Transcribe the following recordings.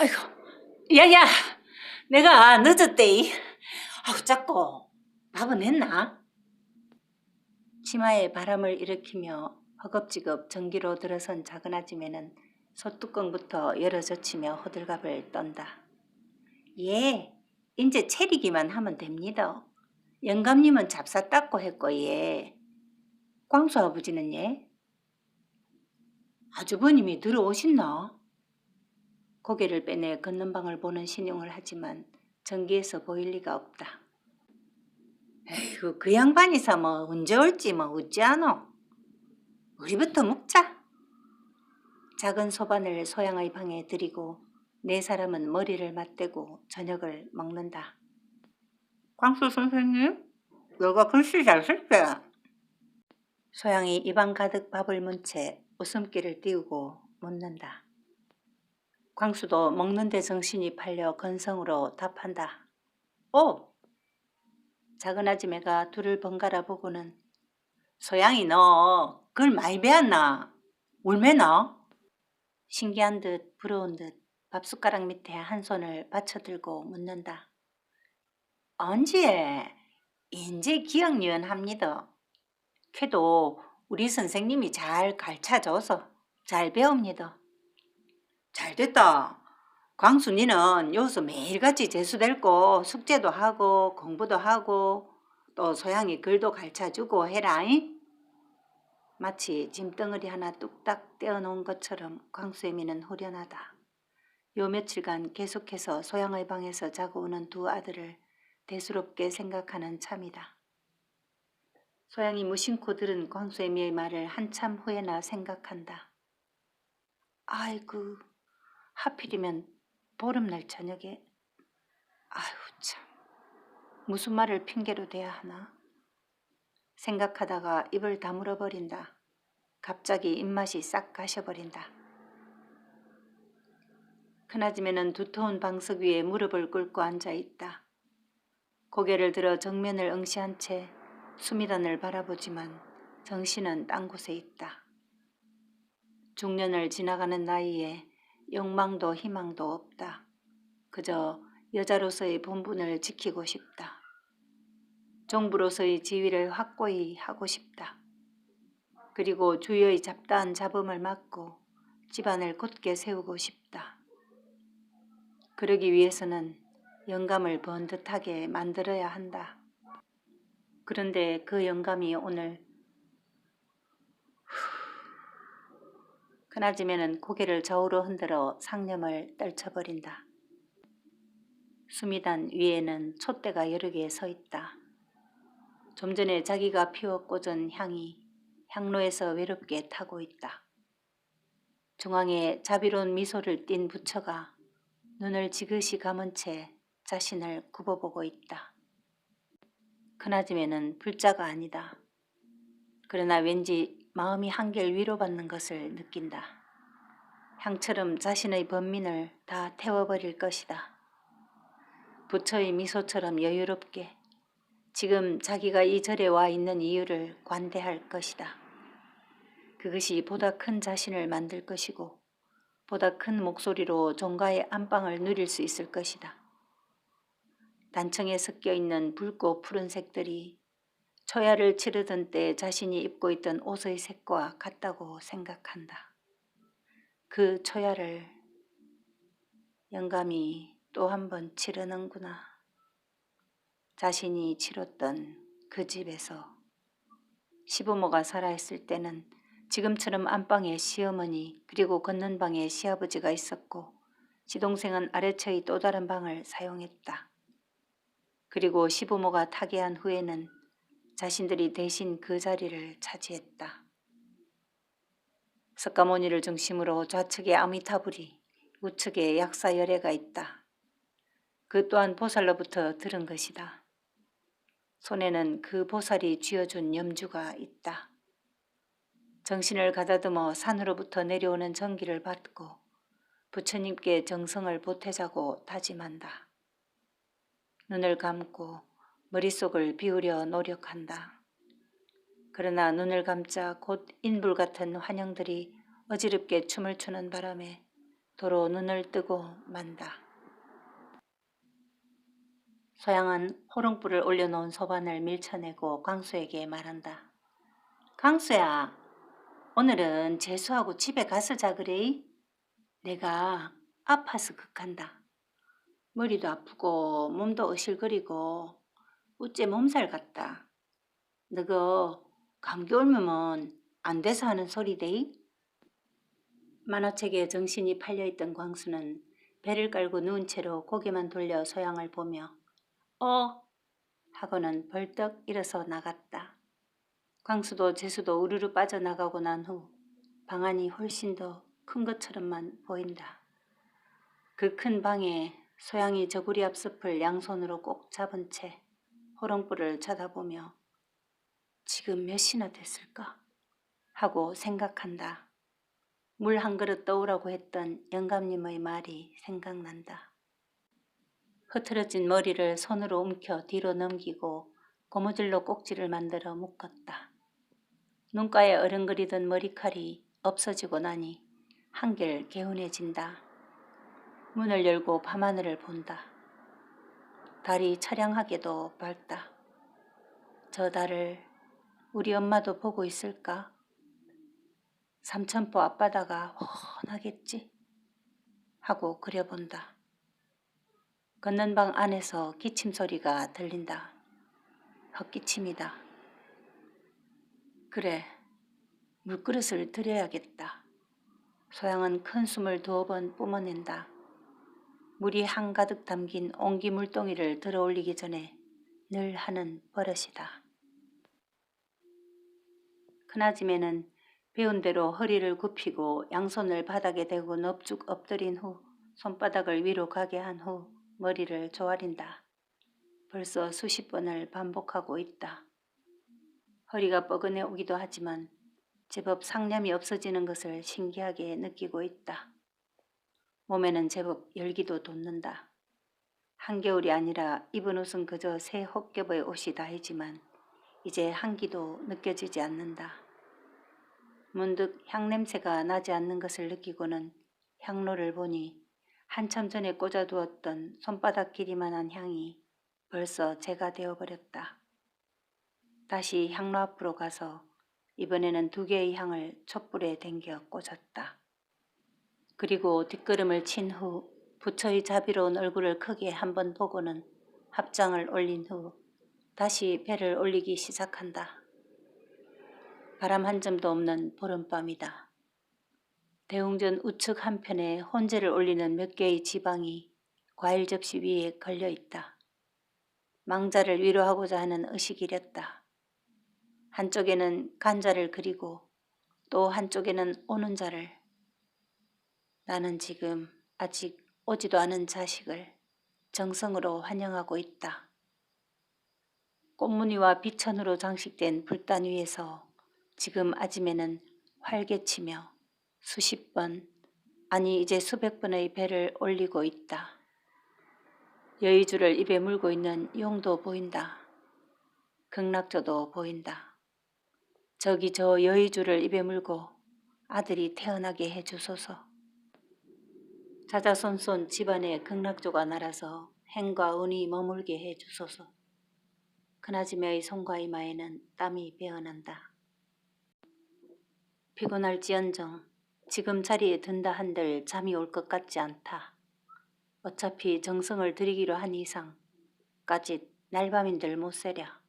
아이고, 야야, 내가 늦었대. 아우, 자꾸 밥은 했나? 치마에 바람을 일으키며 허겁지겁 전기로 들어선 작은 아줌매는 소뚜껑부터 열어젖히며 호들갑을 떤다. 예, 이제 차리기만 하면 됩니다. 영감님은 잡사 닦고 했고, 예. 광수 아버지는 예? 아주버님이 들어오신나? 고개를 빼내 걷는 방을 보는 신용을 하지만 전기에서 보일 리가 없다. 에이구, 그 양반이서 뭐 언제 올지 뭐 어찌하노? 우리부터 먹자. 작은 소반을 소양의 방에 들이고 네 사람은 머리를 맞대고 저녁을 먹는다. 광수 선생님, 너가 글씨 잘 쓸때. 소양이 입안 가득 밥을 문 채 웃음기를 띄우고 묻는다. 광수도 먹는데 정신이 팔려 건성으로 답한다. 오! 작은 아줌매가 둘을 번갈아 보고는 소양이 너 그걸 많이 배웠나? 울매나? 신기한 듯 부러운 듯 밥숟가락 밑에 한 손을 받쳐들고 묻는다. 언제? 인제 기억유연합니다. 걔도 우리 선생님이 잘 가르쳐줘서 잘 배웁니다. 잘됐다. 광수 니는 여기서 매일같이 재수될고 숙제도 하고 공부도 하고 또 소양이 글도 가르쳐주고 해라잉. 마치 짐덩어리 하나 뚝딱 떼어놓은 것처럼 광수의 미는 후련하다. 요 며칠간 계속해서 소양의 방에서 자고 오는 두 아들을 대수롭게 생각하는 참이다. 소양이 무심코 들은 광수의 미의 말을 한참 후에나 생각한다. 아이고, 하필이면 보름날 저녁에. 아이고 참, 무슨 말을 핑계로 대야 하나? 생각하다가 입을 다물어 버린다. 갑자기 입맛이 싹 가셔버린다. 큰아줌매는 두터운 방석 위에 무릎을 꿇고 앉아있다. 고개를 들어 정면을 응시한 채 수미단을 바라보지만 정신은 딴 곳에 있다. 중년을 지나가는 나이에 욕망도 희망도 없다. 그저 여자로서의 본분을 지키고 싶다. 종부로서의 지위를 확고히 하고 싶다. 그리고 주위의 잡다한 잡음을 막고 집안을 곧게 세우고 싶다. 그러기 위해서는 영감을 번듯하게 만들어야 한다. 그런데 그 영감이 오늘 큰아줌매는 고개를 저우로 흔들어 상념을 떨쳐버린다. 수미단 위에는 촛대가 여러 개 서 있다. 좀 전에 자기가 피워 꽂은 향이 향로에서 외롭게 타고 있다. 중앙에 자비로운 미소를 띤 부처가 눈을 지그시 감은 채 자신을 굽어보고 있다. 큰아줌매는 불자가 아니다. 그러나 왠지 마음이 한결 위로받는 것을 느낀다. 향처럼 자신의 번민을 다 태워버릴 것이다. 부처의 미소처럼 여유롭게 지금 자기가 이 절에 와 있는 이유를 관대할 것이다. 그것이 보다 큰 자신을 만들 것이고 보다 큰 목소리로 종가의 안방을 누릴 수 있을 것이다. 단청에 섞여있는 붉고 푸른색들이 초야를 치르던 때 자신이 입고 있던 옷의 색과 같다고 생각한다. 그 초야를 영감이 또 한 번 치르는구나. 자신이 치렀던 그 집에서 시부모가 살아있을 때는 지금처럼 안방에 시어머니 그리고 걷는 방에 시아버지가 있었고 시동생은 아래처의 또 다른 방을 사용했다. 그리고 시부모가 타계한 후에는 자신들이 대신 그 자리를 차지했다. 석가모니를 중심으로 좌측에 아미타불이 우측에 약사열애가 있다. 그 또한 보살로부터 들은 것이다. 손에는 그 보살이 쥐어준 염주가 있다. 정신을 가다듬어 산으로부터 내려오는 전기를 받고 부처님께 정성을 보태자고 다짐한다. 눈을 감고 머릿속을 비우려 노력한다. 그러나 눈을 감자 곧 인불 같은 환영들이 어지럽게 춤을 추는 바람에 도로 눈을 뜨고 만다. 소양은 호롱불을 올려놓은 소반을 밀쳐내고 광수에게 말한다. 광수야, 오늘은 재수하고 집에 가서 자 그래? 내가 아파서 극한다. 머리도 아프고 몸도 어실거리고 어째 몸살 같다. 너거 감기 옮으면 안 돼서 하는 소리대? 만화책에 정신이 팔려있던 광수는 배를 깔고 누운 채로 고개만 돌려 소양을 보며 하고는 벌떡 일어서 나갔다. 광수도 재수도 우르르 빠져나가고 난 후 방안이 훨씬 더 큰 것처럼만 보인다. 그 큰 방에 소양이 저고리 앞 숲을 양손으로 꼭 잡은 채 호롱불을 쳐다보며 지금 몇 시나 됐을까? 하고 생각한다. 물 한 그릇 떠오라고 했던 영감님의 말이 생각난다. 흐트러진 머리를 손으로 움켜 뒤로 넘기고 고무줄로 꼭지를 만들어 묶었다. 눈가에 어른거리던 머리칼이 없어지고 나니 한결 개운해진다. 문을 열고 밤하늘을 본다. 달이 처량하게도 밝다. 저 달을 우리 엄마도 보고 있을까? 삼천포 앞바다가 훤하겠지? 하고 그려본다. 걷는 방 안에서 기침 소리가 들린다. 헛기침이다. 그래, 물그릇을 들여야겠다. 소양은 큰 숨을 2번 뿜어낸다. 물이 한가득 담긴 옹기 물동이를 들어올리기 전에 늘 하는 버릇이다. 큰아짐에는 배운 대로 허리를 굽히고 양손을 바닥에 대고 넙죽 엎드린 후 손바닥을 위로 가게 한 후 머리를 조아린다. 벌써 수십 번을 반복하고 있다. 허리가 뻐근해 오기도 하지만 제법 상념이 없어지는 것을 신기하게 느끼고 있다. 몸에는 제법 열기도 돋는다. 한겨울이 아니라 입은 옷은 그저 새 혹겹의 옷이 다이지만 이제 한기도 느껴지지 않는다. 문득 향냄새가 나지 않는 것을 느끼고는 향로를 보니 한참 전에 꽂아두었던 손바닥 길이만한 향이 벌써 재가 되어버렸다. 다시 향로 앞으로 가서 이번에는 2개의 향을 촛불에 댕겨 꽂았다. 그리고 뒷걸음을 친 후 부처의 자비로운 얼굴을 크게 한번 보고는 합장을 올린 후 다시 배를 올리기 시작한다. 바람 한 점도 없는 보름밤이다. 대웅전 우측 한편에 혼재를 올리는 몇 개의 지방이 과일 접시 위에 걸려 있다. 망자를 위로하고자 하는 의식이렸다. 한쪽에는 간자를 그리고 또 한쪽에는 오는 자를. 나는 지금 아직 오지도 않은 자식을 정성으로 환영하고 있다. 꽃무늬와 비천으로 장식된 불단 위에서 지금 아침에는 활개치며 수십 번, 아니 이제 수백 번의 배를 올리고 있다. 여의주를 입에 물고 있는 용도 보인다. 극락조도 보인다. 저기 저 여의주를 입에 물고 아들이 태어나게 해주소서. 자자손손 집안에 극락조가 날아서 행과 운이 머물게 해주소서. 큰아지매의 손과 이마에는 땀이 배어난다. 피곤할지언정 지금 자리에 든다 한들 잠이 올 것 같지 않다. 어차피 정성을 들이기로 한 이상 까짓 날밤인들 못 새랴.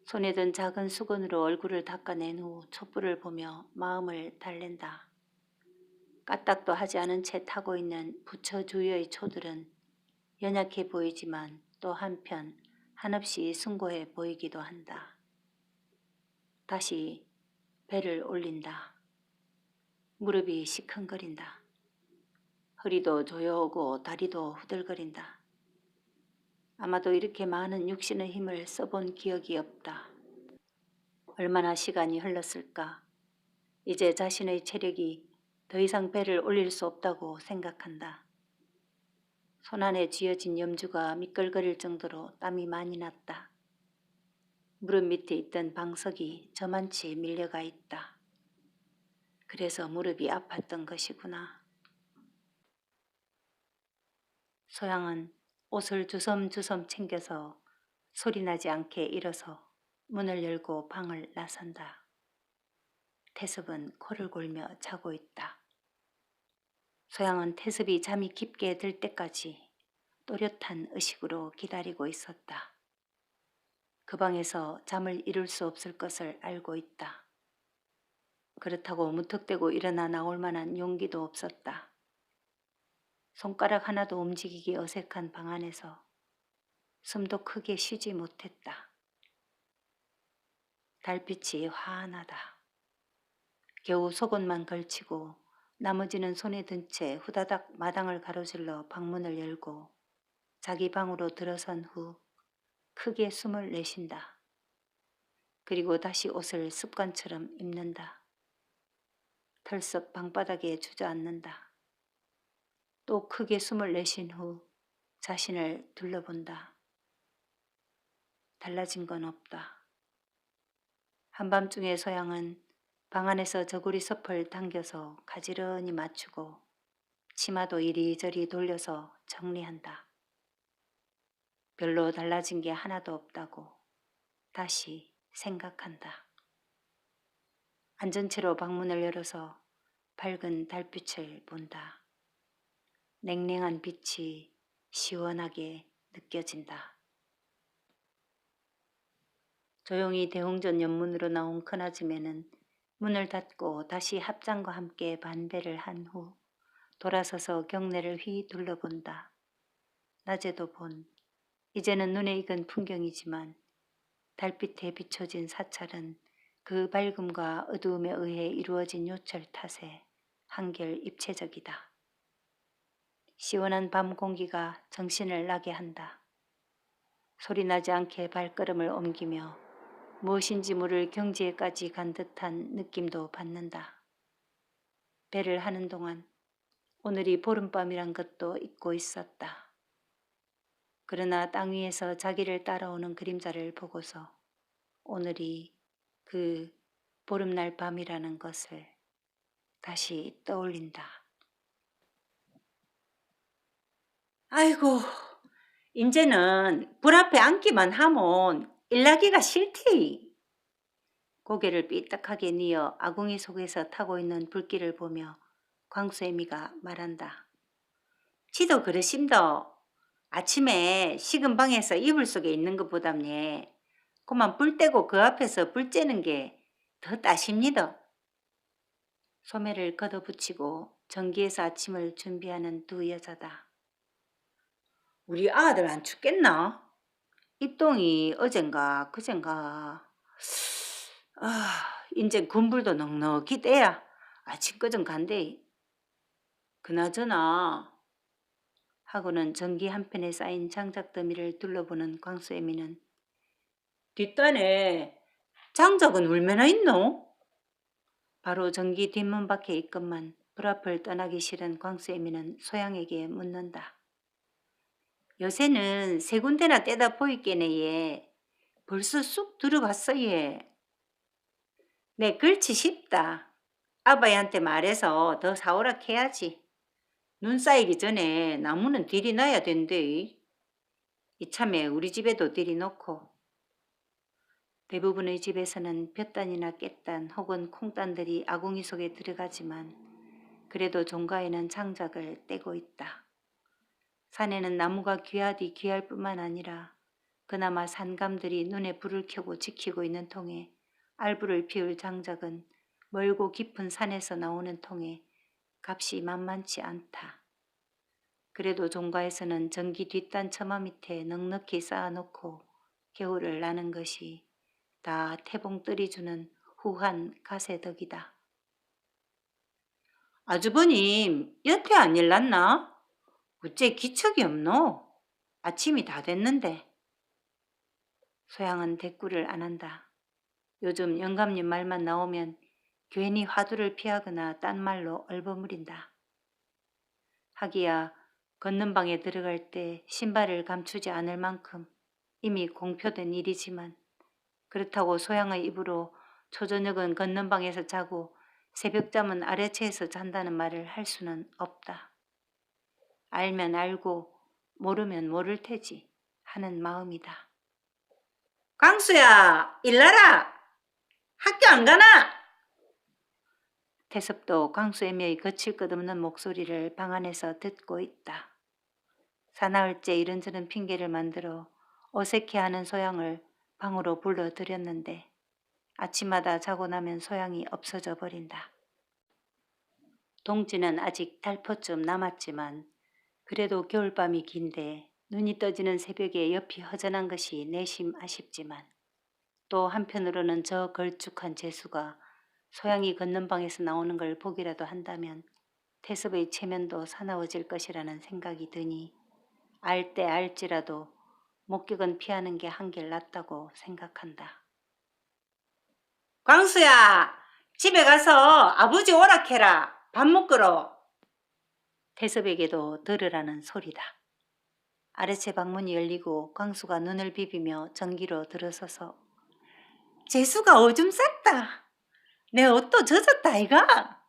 손에 든 작은 수건으로 얼굴을 닦아낸 후 촛불을 보며 마음을 달랜다. 까딱도 하지 않은 채 타고 있는 부처 주위의 초들은 연약해 보이지만 또 한편 한없이 숭고해 보이기도 한다. 다시 배를 올린다. 무릎이 시큰거린다. 허리도 조여오고 다리도 후들거린다. 아마도 이렇게 많은 육신의 힘을 써본 기억이 없다. 얼마나 시간이 흘렀을까. 이제 자신의 체력이 더 이상 배를 올릴 수 없다고 생각한다. 손안에 쥐어진 염주가 미끌거릴 정도로 땀이 많이 났다. 무릎 밑에 있던 방석이 저만치 밀려가 있다. 그래서 무릎이 아팠던 것이구나. 소양은 옷을 주섬주섬 챙겨서 소리나지 않게 일어서 문을 열고 방을 나선다. 태섭은 코를 골며 자고 있다. 소양은 태섭이 잠이 깊게 들 때까지 또렷한 의식으로 기다리고 있었다. 그 방에서 잠을 이룰 수 없을 것을 알고 있다. 그렇다고 무턱대고 일어나 나올 만한 용기도 없었다. 손가락 하나도 움직이기 어색한 방 안에서 숨도 크게 쉬지 못했다. 달빛이 환하다. 겨우 속옷만 걸치고 나머지는 손에 든 채 후다닥 마당을 가로질러 방문을 열고 자기 방으로 들어선 후 크게 숨을 내쉰다. 그리고 다시 옷을 습관처럼 입는다. 털썩 방바닥에 주저앉는다. 또 크게 숨을 내쉰 후 자신을 둘러본다. 달라진 건 없다. 한밤중에 소양은 방 안에서 저고리 섭을 당겨서 가지런히 맞추고 치마도 이리저리 돌려서 정리한다. 별로 달라진 게 하나도 없다고 다시 생각한다. 앉은 채로 방문을 열어서 밝은 달빛을 본다. 냉랭한 빛이 시원하게 느껴진다. 조용히 대웅전 연문으로 나온 큰아줌매는 문을 닫고 다시 합장과 함께 반배를 한 후 돌아서서 경내를 휘 둘러본다. 낮에도 본, 이제는 눈에 익은 풍경이지만 달빛에 비춰진 사찰은 그 밝음과 어두움에 의해 이루어진 요철 탓에 한결 입체적이다. 시원한 밤 공기가 정신을 나게 한다. 소리나지 않게 발걸음을 옮기며 무엇인지 모를 경지에까지 간 듯한 느낌도 받는다. 배를 하는 동안 오늘이 보름밤이란 것도 잊고 있었다. 그러나 땅 위에서 자기를 따라오는 그림자를 보고서 오늘이 그 보름날 밤이라는 것을 다시 떠올린다. 아이고, 이제는 불 앞에 앉기만 하면 일나기가 싫디. 고개를 삐딱하게 뉘어 아궁이 속에서 타고 있는 불길을 보며 광수애미가 말한다. 지도 그러심더. 아침에 식은 방에서 이불 속에 있는 것보담예 그만 불 떼고 그 앞에서 불 쬐는 게 더 따십니다. 소매를 걷어붙이고 전기에서 아침을 준비하는 두 여자다. 우리 아들 안 춥겠나? 입동이 어젠가 그젠가 인제 군불도 넉넉히 떼야 아침꺼전 간대. 그나저나 하고는 전기 한편에 쌓인 장작 더미를 둘러보는 광수애미는 뒷단에 장작은 얼마나 있노? 바로 전기 뒷문 밖에 있건만 불 앞을 떠나기 싫은 광수애미는 소양에게 묻는다. 요새는 세 군데나 떼다 보이겠네 얘. 벌써 쑥 들어갔어 얘. 내 그렇지 싶다. 아바이한테 말해서 더 사오라 해야지. 눈 쌓이기 전에 나무는 들이 놔야 된대. 이참에 우리 집에도 들이 놓고. 대부분의 집에서는 볕단이나 깻단 혹은 콩단들이 아궁이 속에 들어가지만 그래도 종가에는 장작을 떼고 있다. 산에는 나무가 귀하디 귀할 뿐만 아니라 그나마 산감들이 눈에 불을 켜고 지키고 있는 통에 알불을 피울 장작은 멀고 깊은 산에서 나오는 통에 값이 만만치 않다. 그래도 종가에서는 전기 뒷단 처마 밑에 넉넉히 쌓아놓고 겨울을 나는 것이 다 태봉들이 주는 후한 가세덕이다. 아주버님 여태 안 일났나? 어째 기척이 없노? 아침이 다 됐는데. 소양은 대꾸를 안 한다. 요즘 영감님 말만 나오면 괜히 화두를 피하거나 딴 말로 얼버무린다. 하기야 걷는 방에 들어갈 때 신발을 감추지 않을 만큼 이미 공표된 일이지만 그렇다고 소양의 입으로 초저녁은 걷는 방에서 자고 새벽잠은 아래채에서 잔다는 말을 할 수는 없다. 알면 알고 모르면 모를 테지 하는 마음이다. 광수야, 일나라! 학교 안 가나? 태섭도 광수애미의 거칠 것 없는 목소리를 방 안에서 듣고 있다. 사나흘째 이런저런 핑계를 만들어 어색해하는 소양을 방으로 불러들였는데 아침마다 자고 나면 소양이 없어져 버린다. 동지는 아직 달포쯤 남았지만 그래도 겨울밤이 긴데 눈이 떠지는 새벽에 옆이 허전한 것이 내심 아쉽지만 또 한편으로는 저 걸쭉한 재수가 소양이 걷는 방에서 나오는 걸 보기라도 한다면 태섭의 체면도 사나워질 것이라는 생각이 드니 알 때 알지라도 목격은 피하는 게 한결 낫다고 생각한다. 광수야, 집에 가서 아버지 오락해라. 밥 먹으러. 태섭에게도 들으라는 소리다. 아래채 방문이 열리고 광수가 눈을 비비며 전기로 들어서서 재수가 오줌 쌌다. 내 옷도 젖었다 아이가?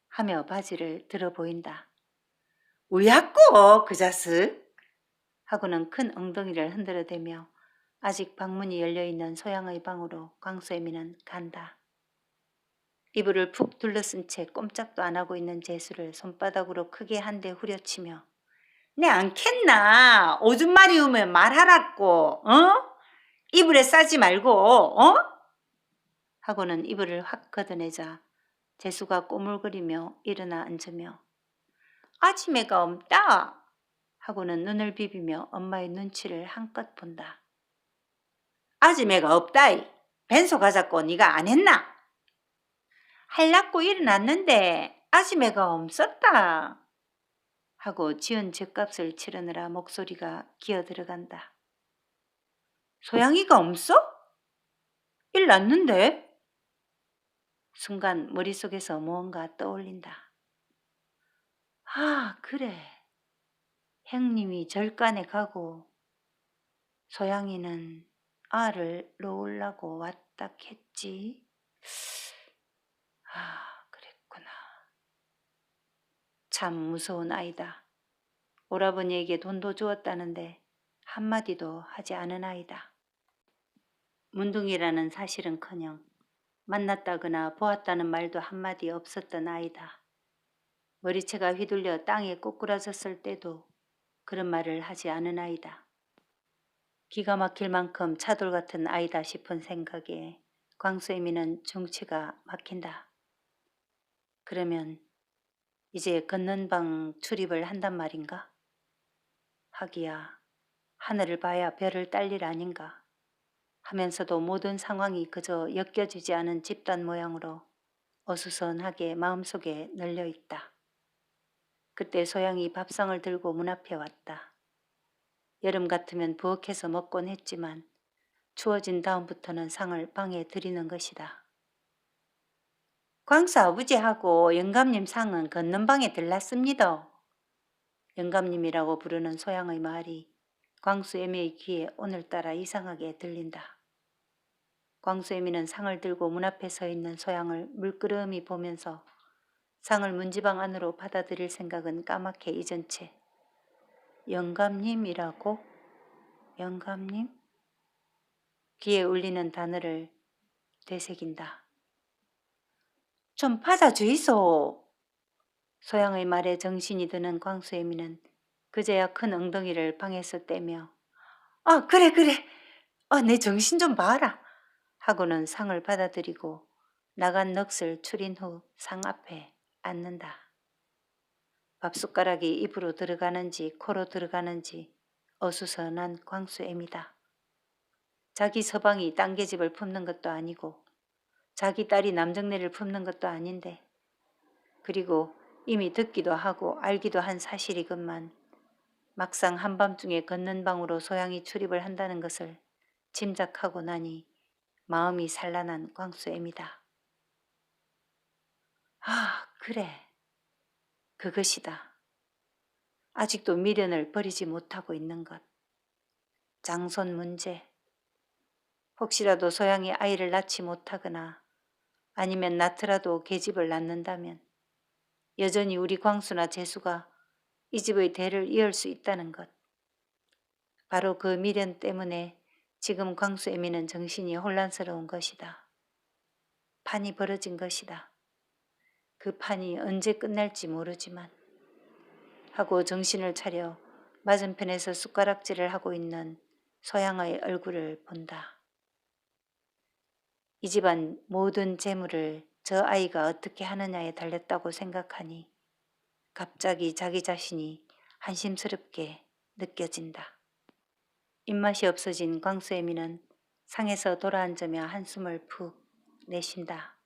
하며 바지를 들어 보인다. 우야꼬 그 자식? 하고는 큰 엉덩이를 흔들어대며 아직 방문이 열려있는 소양의 방으로 광수애미는 간다. 이불을 푹 둘러쓴 채 꼼짝도 안 하고 있는 재수를 손바닥으로 크게 한 대 후려치며 내 안 캤나? 오줌 마리우면 말하라고, 어? 이불에 싸지 말고, 어? 하고는 이불을 확 걷어내자 재수가 꼬물거리며 일어나 앉으며 아침에가 없다 하고는 눈을 비비며 엄마의 눈치를 한껏 본다. 아침에가 없다이. 벤소 가자고 네가 안 했나? 할라고 일어났는데 아침에가 없었다 하고 지은 죗값을 치르느라 목소리가 기어 들어간다. 소양이가 없어? 일 났는데? 순간 머릿속에서 무언가 떠올린다. 아, 그래. 형님이 절간에 가고 소양이는 알을 놓으려고 왔다 했지. 아, 그랬구나. 참 무서운 아이다. 오라버니에게 돈도 주었다는데 한마디도 하지 않은 아이다. 문둥이라는 사실은커녕 만났다거나 보았다는 말도 한마디 없었던 아이다. 머리채가 휘둘려 땅에 꼬꾸라졌을 때도 그런 말을 하지 않은 아이다. 기가 막힐 만큼 차돌 같은 아이다 싶은 생각에 광수애미는 중치가 막힌다. 그러면 이제 걷는 방 출입을 한단 말인가? 하기야 하늘을 봐야 별을 딸 일 아닌가 하면서도 모든 상황이 그저 엮여지지 않은 집단 모양으로 어수선하게 마음속에 널려있다. 그때 소양이 밥상을 들고 문 앞에 왔다. 여름 같으면 부엌에서 먹곤 했지만 추워진 다음부터는 상을 방에 들이는 것이다. 광수 아버지하고 영감님 상은 걷는 방에 들렀습니다. 영감님이라고 부르는 소양의 말이 광수애미의 귀에 오늘따라 이상하게 들린다. 광수애미는 상을 들고 문 앞에 서 있는 소양을 물끄러미 보면서 상을 문지방 안으로 받아들일 생각은 까맣게 잊은 채 영감님이라고? 영감님? 귀에 울리는 단어를 되새긴다. 좀 받아주이소. 소양의 말에 정신이 드는 광수애미는 그제야 큰 엉덩이를 방에서 떼며 아 그래 내 정신 좀 봐라 하고는 상을 받아들이고 나간 넋을 추린 후 상 앞에 앉는다. 밥숟가락이 입으로 들어가는지 코로 들어가는지 어수선한 광수애미다. 자기 서방이 딴 계집을 품는 것도 아니고 자기 딸이 남정네를 품는 것도 아닌데 그리고 이미 듣기도 하고 알기도 한 사실이건만 막상 한밤중에 걷는 방으로 소양이 출입을 한다는 것을 짐작하고 나니 마음이 산란한 광수애미다. 아, 그래. 그것이다. 아직도 미련을 버리지 못하고 있는 것. 장손 문제. 혹시라도 소양이 아이를 낳지 못하거나 아니면 낳더라도 계집을 낳는다면 여전히 우리 광수나 재수가 이 집의 대를 이을 수 있다는 것. 바로 그 미련 때문에 지금 광수애미는 정신이 혼란스러운 것이다. 판이 벌어진 것이다. 그 판이 언제 끝날지 모르지만 하고 정신을 차려 맞은편에서 숟가락질을 하고 있는 소양의 얼굴을 본다. 이 집안 모든 재물을 저 아이가 어떻게 하느냐에 달렸다고 생각하니 갑자기 자기 자신이 한심스럽게 느껴진다. 입맛이 없어진 광수애미는 상에서 돌아앉으며 한숨을 푹 내쉰다.